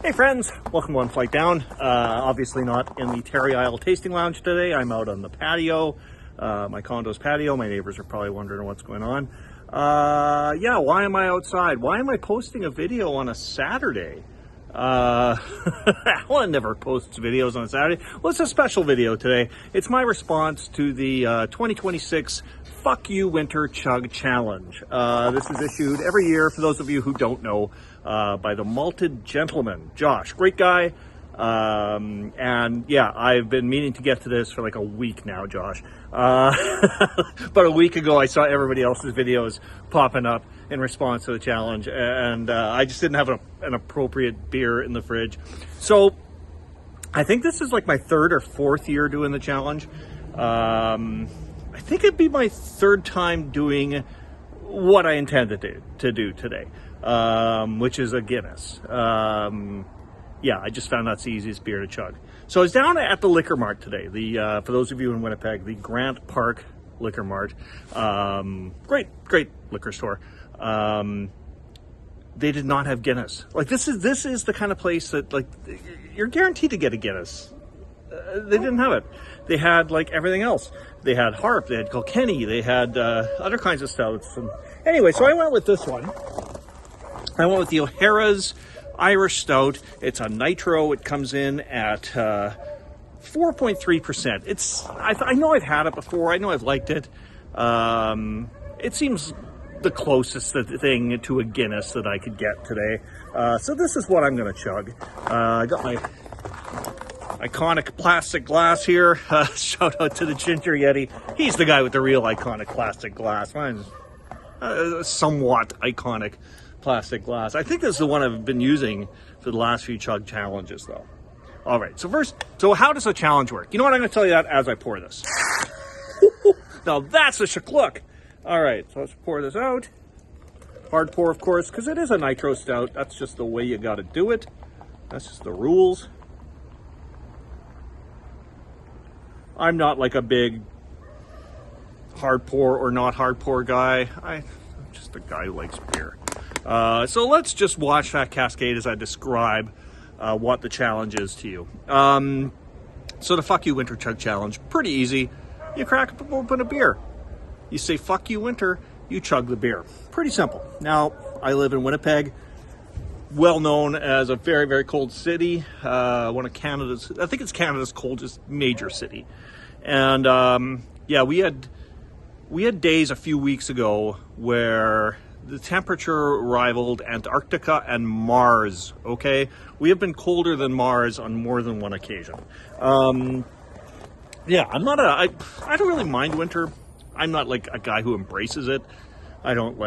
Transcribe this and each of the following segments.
Hey friends, welcome to One Flight Down. Obviously not in the Terry Isle Tasting Lounge today. I'm out on the patio, my condo's patio. My neighbors are probably wondering what's going on. Yeah, why am I outside? Why am I posting a video on a Saturday? Alan never posts videos on a Saturday. Well, it's a special video today. It's my response to the 2026 Fuck You Winter Chug Challenge. This is issued every year, for those of you who don't know, by the Malted Gentleman, Josh. Great guy. And yeah, I've been meaning to get to this for like a week now, Josh. But a week ago, I saw everybody else's videos popping up in response to the challenge, and I just didn't have an appropriate beer in the fridge. So I think this is like my third or fourth year doing the challenge. I think it'd be my third time doing what I intended to do today, which is a Guinness. Yeah, I just found that's the easiest beer to chug. So I was down at the Liquor Mart today. For those of you in Winnipeg, the Grant Park Liquor Mart. Great liquor store. They did not have Guinness. Like this is the kind of place that like you're guaranteed to get a Guinness. They didn't have it. They had like everything else. They had Harp, they had Kilkenny, they had other kinds of stouts. And anyway, so I went with this one. I went with the O'Hara's Irish Stout. It's a nitro. It comes in at 4.3%. I know I've had it before. I know I've liked it. It seems the closest thing to a Guinness that I could get today. So this is what I'm going to chug. I got my iconic plastic glass here. Shout out to the Ginger Yeti. He's the guy with the real iconic plastic glass. Mine's somewhat iconic plastic glass. I think this is the one I've been using for the last few chug challenges though. All right, so how does a challenge work? You know what, I'm going to tell you that as I pour this. Now that's a shaklook. All right, so let's pour this out. Hard pour, of course, because it is a nitro stout. That's just the way you got to do it. That's just the rules. I'm not like a big hard pour or not hard pour guy. I'm just a guy who likes beer. So let's just watch that cascade as I describe what the challenge is to you. So the Fuck You Winter Chug Challenge, pretty easy. You crack open a beer. You say, fuck you winter, you chug the beer. Pretty simple. Now, I live in Winnipeg, well known as a very, very cold city. One of Canada's, I think it's Canada's coldest major city. And yeah, we had days a few weeks ago where the temperature rivaled Antarctica and Mars, okay? We have been colder than Mars on more than one occasion. Yeah, I don't really mind winter. I'm not like a guy who embraces it. I don't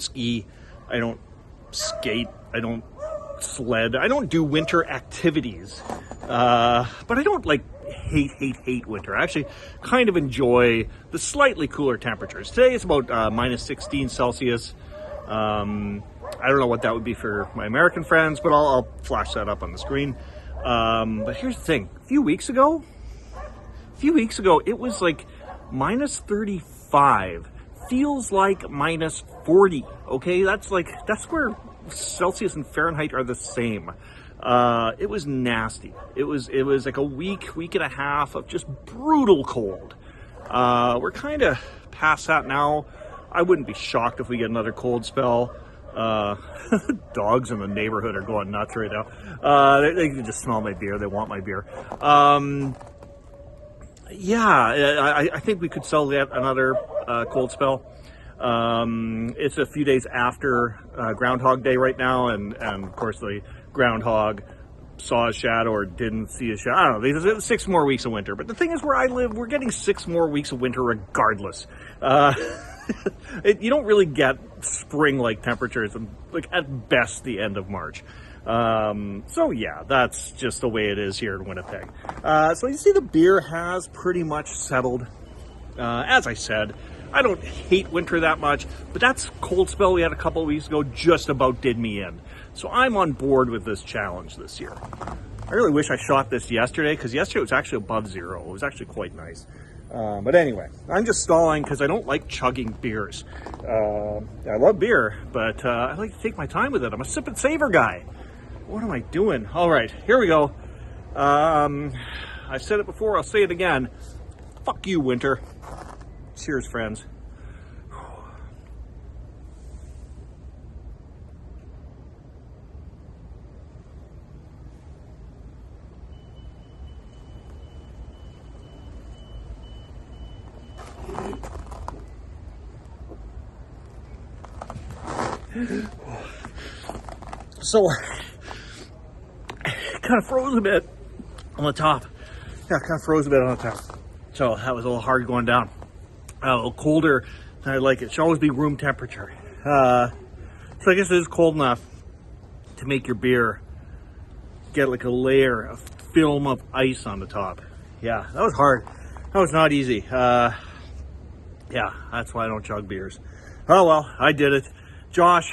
ski, I don't skate, I don't sled, I don't do winter activities. But I don't like hate winter. I actually kind of enjoy the slightly cooler temperatures. Today it's about minus 16 Celsius. I don't know what that would be for my American friends, but I'll flash that up on the screen. But here's the thing. A few weeks ago, it was like minus 35. Feels like minus 40. Okay, that's where Celsius and Fahrenheit are the same. It was nasty. It was like a week and a half of just brutal cold. We're kind of past that now. I wouldn't be shocked if we get another cold spell. Dogs in the neighborhood are going nuts right now. They can just smell my beer. They want my beer. Yeah, I think we could sell yet another cold spell. It's a few days after Groundhog Day right now, and of course the groundhog saw a shadow or didn't see a shadow. I don't know. There's 6 more weeks of winter. But the thing is, where I live, we're getting 6 more weeks of winter regardless. You don't really get spring-like temperatures, like at best the end of March. So yeah, that's just the way it is here in Winnipeg. So you see the beer has pretty much settled. As I said, I don't hate winter that much, but that's cold spell we had a couple of weeks ago just about did me in. So I'm on board with this challenge this year. I really wish I shot this yesterday, because yesterday it was actually above 0. It was actually quite nice. But anyway, I'm just stalling because I don't like chugging beers. I love beer, but I like to take my time with it. I'm a sip and savor guy. What am I doing? All right, here we go. I've said it before, I'll say it again. Fuck you, winter. Cheers, friends. So, kind of froze a bit on the top. Yeah, kind of froze a bit on the top. So that was a little hard going down. A little colder than I like it. It should always be room temperature. So I guess it is cold enough to make your beer get like a layer of film of ice on the top. Yeah, that was hard. That was not easy. Yeah, that's why I don't chug beers. Oh well, I did it. Josh,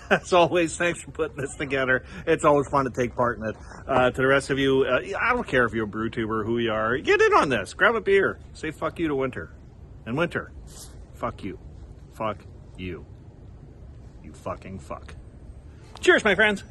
as always, thanks for putting this together. It's always fun to take part in it. To the rest of you, I don't care if you're a brew tuber, who you are. Get in on this. Grab a beer. Say fuck you to winter. And winter, fuck you. Fuck you. You fucking fuck. Cheers, my friends.